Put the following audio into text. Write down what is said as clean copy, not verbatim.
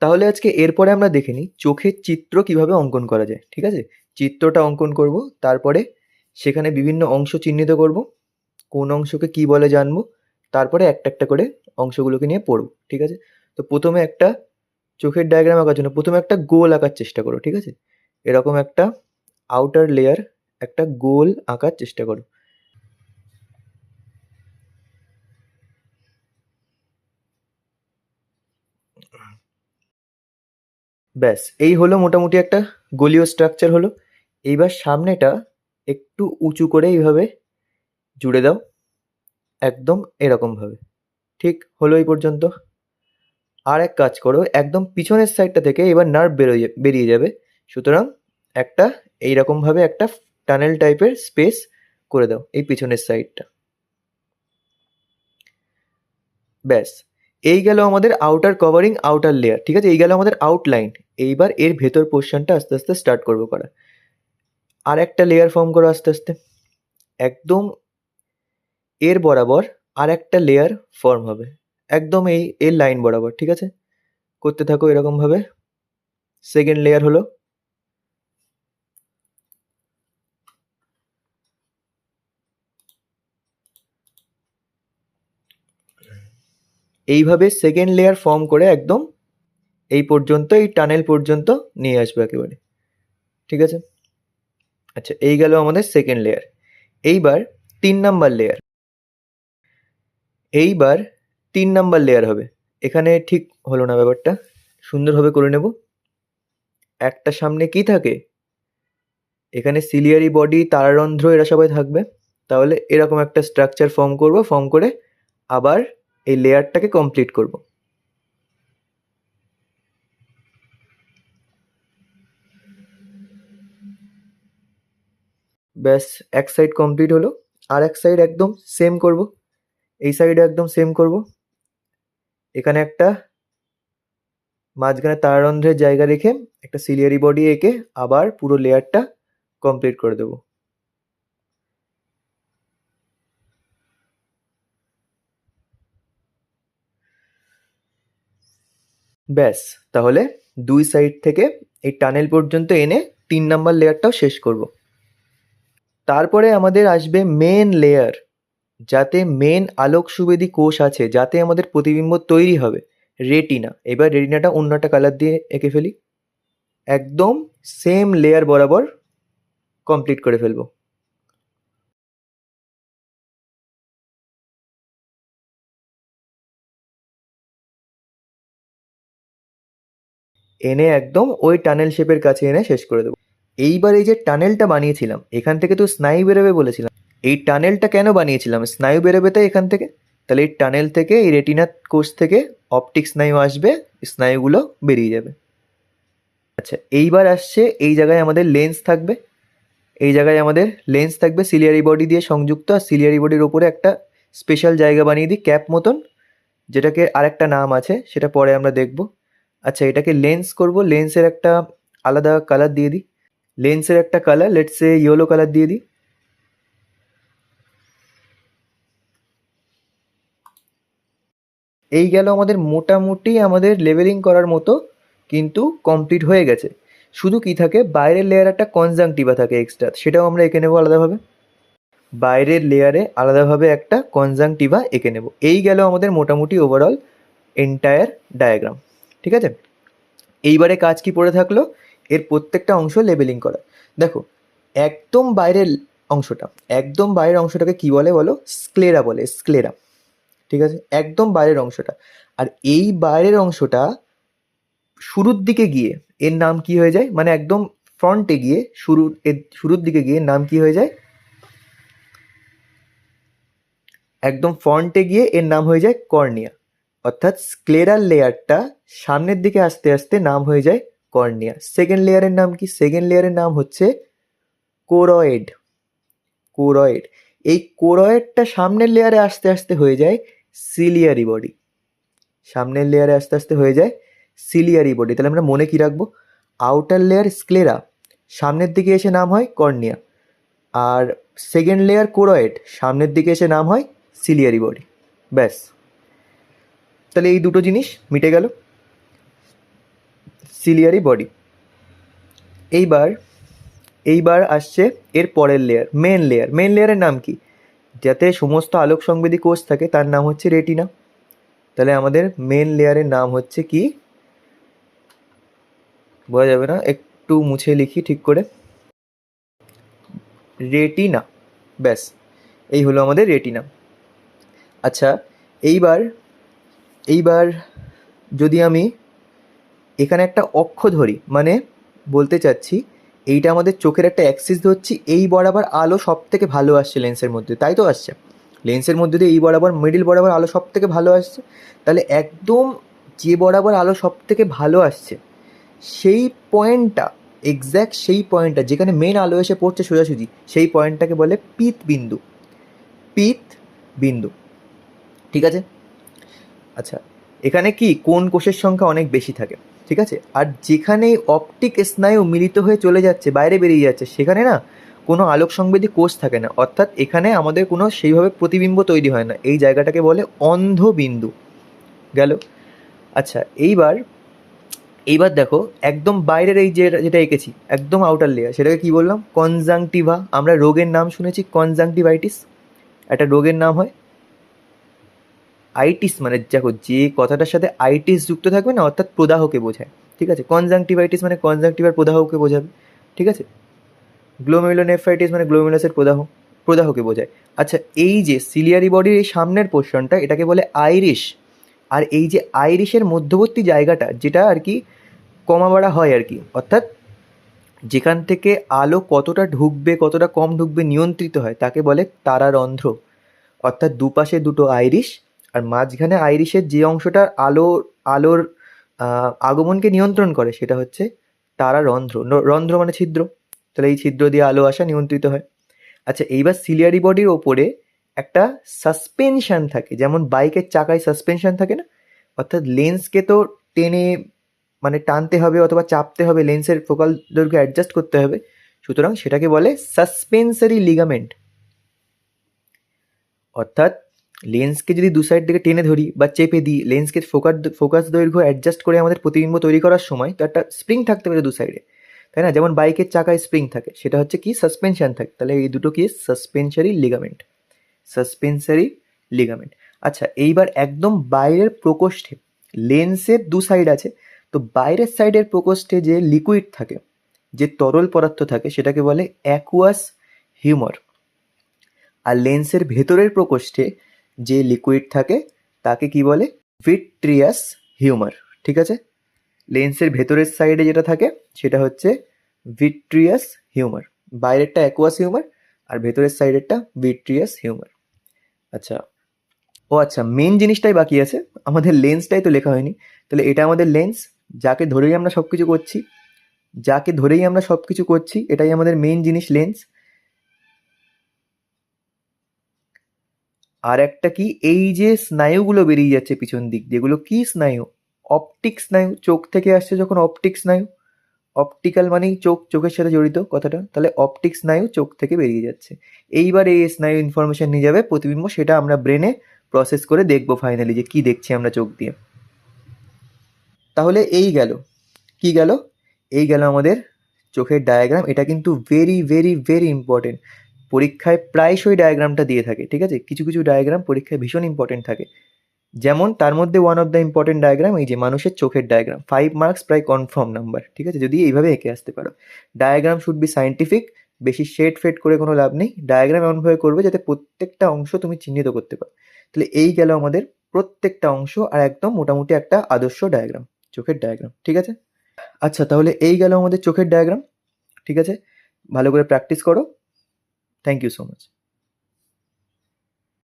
তাহলে আজকে এরপরে আমরা দেখে নিই চোখের চিত্র কিভাবে অঙ্কন করা যায়। ঠিক আছে, চিত্রটা অঙ্কন করব, তারপরে সেখানে বিভিন্ন অংশ চিহ্নিত করব, কোন অংশকে কি বলে জানবো, তারপরে একটা একটা করে অংশগুলোকে নিয়ে পড়ব। ঠিক আছে, তো প্রথমে একটা চোখের ডায়াগ্রাম আঁকার জন্য প্রথমে একটা গোল আঁকার চেষ্টা করো। ঠিক আছে, এরকম একটা আউটার লেয়ার, একটা গোল আঁকার চেষ্টা করো। ব্যাস, এই হলো মোটামুটি একটা গোলীয় স্ট্রাকচার হলো। এইবার সামনেটা একটু উঁচু করে এইভাবে জুড়ে দাও, একদম এরকম ভাবে। ঠিক হলো এই পর্যন্ত। আর এক কাজ করো, একদম পিছনের সাইডটা থেকে এবার নার্ভ বেরিয়ে যাবে, সুতরাং একটা এইরকম ভাবে একটা টানেল টাইপের স্পেস করে দাও এই পিছনের সাইডটা। ব্যাস, এই গেল আমাদের আউটার কভারিং, আউটার লেয়ার। ঠিক আছে, এই গেল আমাদের আউটলাইন। এইবার এর ভেতর পোর্শনটা আস্তে আস্তে স্টার্ট করবো করা। আর একটা লেয়ার ফর্ম করো আস্তে আস্তে, একদম এর বরাবর আর একটা লেয়ার ফর্ম হবে, একদম এই এর লাইন বরাবর। ঠিক আছে, করতে থাকো এরকম ভাবে। সেকেন্ড লেয়ার হলো, এইভাবে সেকেন্ড লেয়ার ফর্ম করে একদম এই পর্যন্ত, এই টানেল পর্যন্ত নিয়ে আসবে একেবারে। ঠিক আছে, আচ্ছা এই গেল আমাদের সেকেন্ড লেয়ার। এইবার 3 নাম্বার লেয়ার, এইবার 3 নাম্বার লেয়ার হবে। এখানে ঠিক হলো না ব্যাপারটা, সুন্দরভাবে করে নেব। একটা সামনে কি থাকে, এখানে সিলিয়ারি বডি, তারারন্ধ্র, এরা সবাই থাকবে। তাহলে এরকম একটা স্ট্রাকচার ফর্ম করব, ফর্ম করে আবার এই লেয়ারটাকে কমপ্লিট করব। ব্যাস, এক সাইড কমপ্লিট হলো। আর এক সাইড একদম সেম করব, এই সাইডে একদম সেম করব। এখানে একটা মাঝখানে তারারন্ধ্রের জায়গা রেখে একটা সিলিয়ারি বডি এঁকে আবার পুরো লেয়ারটা কমপ্লিট করে দেব। ব্যাস, তাহলে দুই সাইড থেকে এই টানেল পর্যন্ত এনে 3 নাম্বার লেয়ারটাও শেষ করব। তারপরে আমাদের আসবে মেন লেয়ার, যাতে মেন আলোক সুবেদী কোষ আছে, যাতে আমাদের প্রতিবিম্ব তৈরি হবে, রেটিনা। এবার রেটিনাটা অন্য একটা কালার দিয়ে এঁকে ফেলি, একদম সেম লেয়ার বরাবর কমপ্লিট করে ফেলবো। এনে একদম ওই টানেল শেপের কাছে এনে শেষ করে দেবো। এইবার এই যে টানেলটা বানিয়েছিলাম, এখান থেকে তো স্নায়ু বেরোবে বলেছিলাম। এই টানেলটা কেন বানিয়েছিলাম, স্নায়ু বেরোবে তাই এখান থেকে। তাহলে এই টানেল থেকে, এই রেটিনা কোষ থেকে অপটিক স্নায়ু আসবে, স্নায়ুগুলো বেরিয়ে যাবে। আচ্ছা এইবার আসছে, এই জায়গায় আমাদের লেন্স থাকবে, এই জায়গায় আমাদের লেন্স থাকবে সিলিয়ারি বডি দিয়ে সংযুক্ত। আর সিলিয়ারি বডির ওপরে একটা স্পেশাল জায়গা বানিয়ে দিই ক্যাপ মতন, যেটাকে আরেকটা নাম আছে, সেটা পরে আমরা দেখব। আচ্ছা এটাকে লেন্স করব, লেন্সের একটা আলাদা কালার দিয়ে দিই। লেন্সের একটা colour, let's say yellow colour দিয়ে দিই। এই গেল আমাদের মোটামুটি আমাদের লেভেলিং করার মতো কিন্তু কমপ্লিট হয়ে গেছে। শুধু কি থাকে, বাইরের লেয়ার একটা কনজাংটিভা থাকে এক্সট্রা, সেটাও আমরা এঁকে নেবো আলাদাভাবে। বাইরের লেয়ারে আলাদাভাবে একটা কনজাংটিভা এঁকে নেব। এই গেল আমাদের মোটামুটি ওভারঅল এন্টায়ার ডায়াগ্রাম। ঠিক আছে, এইবারে কাজ কি পড়ে থাকলো, এর প্রত্যেকটা অংশ লেবেলিং করা। দেখো একদম বাইরের অংশটা, একদম বাইরের অংশটাকে কি বলে বলো, স্ক্লেরা বলে, স্ক্লেরা। ঠিক আছে, একদম বাইরের অংশটা। আর এই বাইরের অংশটা শুরুর দিকে গিয়ে এর নাম কি হয়ে যায়, মানে একদম ফ্রন্টে গিয়ে শুরুর দিকে গিয়ে নাম কি হয়ে যায়, একদম ফ্রন্টে গিয়ে এর নাম হয়ে যায় কর্নিয়া। অর্থাৎ স্ক্লেরাল লেয়ারটা সামনের দিকে আস্তে আস্তে নাম হয়ে যায় কর্নিয়া। সেকেন্ড লেয়ারের নাম কি, সেকেন্ড লেয়ারের নাম হচ্ছে কোরয়েড। কোরয়েড, এই কোরয়েডটা সামনের লেয়ারে আস্তে আস্তে হয়ে যায় সিলিয়ারি বডি। সামনের লেয়ারে আস্তে আস্তে হয়ে যায় সিলিয়ারি বডি। তাহলে আমরা মনে কি রাখবো, আউটার লেয়ার স্ক্লেরা, সামনের দিকে এসে নাম হয় কর্নিয়া। আর সেকেন্ড লেয়ার কোরয়েড, সামনের দিকে এসে নাম হয় সিলিয়ারি বডি। ব্যাস, তাহলে এই দুটো জিনিস মিটে গেল। Ciliary body. এইবার এইবার আসছে এর পরের লেয়ার, মেন লেয়ার। মেন লেয়ারের নাম কি? যাতে সমস্ত আলোক সংবেদী কোষ থাকে তার নাম হচ্ছে রেটিনা। তাহলে আমাদের মেন লেয়ারের নাম হচ্ছে কি? বোঝা যাবে না, একটু মুছে লিখি ঠিক করে, রেটিনা। ব্যাস, এই হলো আমাদের রেটিনা। আচ্ছা, এইবার এইবার যদি আমি এখানে একটা অক্ষ ধরি, মানে বলতে চাচ্ছি এইটা আমাদের চোখের একটা অ্যাক্সিস ধরছি, এই বরাবর আলো সব থেকে ভালো আসছে লেন্সের মধ্যে, তাই তো আসছে? লেন্সের মধ্যে দিয়ে এই বরাবর, মিডিল বরাবর আলো সব থেকে ভালো আসছে। তাহলে একদম যে বরাবর আলো সব থেকে ভালো আসছে সেই পয়েন্টটা, এক্স্যাক্ট সেই পয়েন্টটা যেখানে মেন আলো এসে পড়ছে সোজাসুজি, সেই পয়েন্টটাকে বলে পিত বিন্দু। পিত বিন্দু, ঠিক আছে? আচ্ছা, এখানে কি কোন কোষের সংখ্যা অনেক বেশি থাকে, ঠিক আছে? আর যেখানেই অপটিক স্নায়ু মিলিত হয়ে চলে যাচ্ছে, বাইরে বেরিয়ে যাচ্ছে, সেখানে না কোনো আলোক সংবেদী কোষ থাকে না, অর্থাৎ এখানে আমাদের কোনো সেইভাবে প্রতিবিম্ব তৈরি হয় না। এই জায়গাটাকে বলে অন্ধ বিন্দু। গেল। আচ্ছা, এইবার দেখো একদম বাইরের এই যেটা এঁকেছি, একদম আউটার লেয়ার, সেটাকে কি বললাম? কনজাংটিভা। আমরা রোগের নাম শুনেছি কনজাংটিভাইটিস, একটা রোগের নাম হয়। আইটিস মানে দেখো, যে কথাটার সাথে আইটিস যুক্ত থাকবে না, অর্থাৎ প্রদাহকে বোঝায়, ঠিক আছে? কনজাংটিভাইটিস মানে কনজাংটিভার প্রদাহকে বোঝাবে, ঠিক আছে? গ্লোমেরুলোনেফ্রাইটিস মানে গ্লোমেরুলাসের প্রদাহকে বোঝায়। আচ্ছা, এই যে সিলিয়ারি বডির এই সামনের পোর্শনটা, এটাকে বলে আইরিশ। আর এই যে আইরিশের মধ্যবর্তী জায়গাটা, যেটা আর কি কমা বাড়া হয় আর কি, অর্থাৎ যেখান থেকে আলো কতটা ঢুকবে কতটা কম ঢুকবে নিয়ন্ত্রিত হয়, তাকে বলে তারারন্ধ্র। অর্থাৎ দুপাশে দুটো আইরিশ, আর মাঝখানে আইরিশের যে অংশটা আলোর আগমনকে নিয়ন্ত্রণ করে, সেটা হচ্ছে তারারন্ধ্র। রন্ধ্র মানে ছিদ্র, তাহলে এই ছিদ্র দিয়ে আলো আসা নিয়ন্ত্রিত হয়। আচ্ছা, এইবার সিলিয়ারি বডির ওপরে একটা সাসপেনশন থাকে, যেমন বাইকের চাকায় সাসপেনশন থাকে না? অর্থাৎ লেন্সকে তো টেনে, মানে টানতে হবে অথবা চাপতে হবে, লেন্সের ফোকাল দৈর্ঘ্য অ্যাডজাস্ট করতে হবে, সুতরাং সেটাকে বলে সাসপেন্সারি লিগামেন্ট। অর্থাৎ লেন্সকে যদি দু সাইড থেকে টেনে ধরি বা চেপে দিই, লেন্সকে ফোকাস দৈর্ঘ্য অ্যাডজাস্ট করে আমাদের প্রতিবিম্ব তৈরি করার সময় তো একটা স্প্রিং থাকতে পারে দু সাইডে, তাই না? যেমন বাইকের চাকায় স্প্রিং থাকে, সেটা হচ্ছে কি? সাসপেনশন থাকে। তাহলে এই দুটো কি? Suspensory ligament, suspensory ligament. আচ্ছা, এইবার একদম বাইরের প্রকোষ্ঠে, লেন্সের দু সাইড আছে, তো বাইরের সাইডের প্রকোষ্ঠে যে লিকুইড থাকে, যে তরল পদার্থ থাকে, সেটাকে বলে অ্যাকুয়াস হিউমার। আর লেন্সের ভেতরের প্রকোষ্ঠে যে লিকুইড থাকে তাকে কি বলে? ভিট্রিয়াস হিউমার, ঠিক আছে? লেন্সের ভেতরের সাইডে যেটা থাকে সেটা হচ্ছে ভিট্রিয়াস হিউমার। বাইরেরটা অ্যাকুয়াস হিউমার আর ভেতরের সাইডেরটা ভিট্রিয়াস হিউমার। আচ্ছা, আচ্ছা, মেন জিনিসটাই বাকি আছে, আমাদের লেন্সটাই তো লেখা হয়নি। তাহলে এটা আমাদের লেন্স, যাকে ধরেই আমরা সব কিছু করছি, এটাই আমাদের মেন জিনিস, লেন্স। আর একটা কি, এই যে স্নায়ুগুলো বেরিয়ে যাচ্ছে পিছন দিক, যেগুলো কি স্নায়ু? অপটিক স্নায়ু। চোখ থেকে আসছে যখন অপটিক স্নায়ু, অপটিক্যাল মানেই চোখ, চোখের সাথে জড়িত কথাটা, তাহলে অপটিক স্নায়ু চোখ থেকে বেরিয়ে যাচ্ছে। এইবার এই স্নায়ু ইনফরমেশন নিয়ে যাবে প্রতিবিম্ব, সেটা আমরা ব্রেনে প্রসেস করে দেখবো ফাইনালি যে কি দেখছি আমরা চোখ দিয়ে। তাহলে এই গেল, কি গেল? এই গেল আমাদের চোখের ডায়াগ্রাম। এটা কিন্তু ভেরি ভেরি ভেরি ইম্পর্টেন্ট, পরীক্ষায় প্রায়শই ডায়াগ্রামটা দিয়ে থাকে, ঠিক আছে? কিছু কিছু ডায়াগ্রাম পরীক্ষায় ভীষণ ইম্পর্টেন্ট থাকে, যেমন তার মধ্যে one of the important diagram এই যে মানুষের চোখের ডায়াগ্রাম, 5 মার্কস প্রায় কনফার্ম নাম্বার, ঠিক আছে? যদি এইভাবে এঁকে আসতে পারো। ডায়াগ্রাম শুড বি সায়েন্টিফিক, বেশি শেড ফেড করে কোনো লাভ নেই, ডায়াগ্রাম এমনভাবে করবে যাতে প্রত্যেকটা অংশ তুমি চিহ্নিত করতে পারো। তাহলে এই গেল আমাদের প্রত্যেকটা অংশ, আর একদম মোটামুটি একটা আদর্শ ডায়াগ্রাম, চোখের ডায়াগ্রাম, ঠিক আছে? আচ্ছা, তাহলে এই গেল আমাদের চোখের ডায়াগ্রাম, ঠিক আছে? ভালো করে প্র্যাকটিস করো। Thank you so much.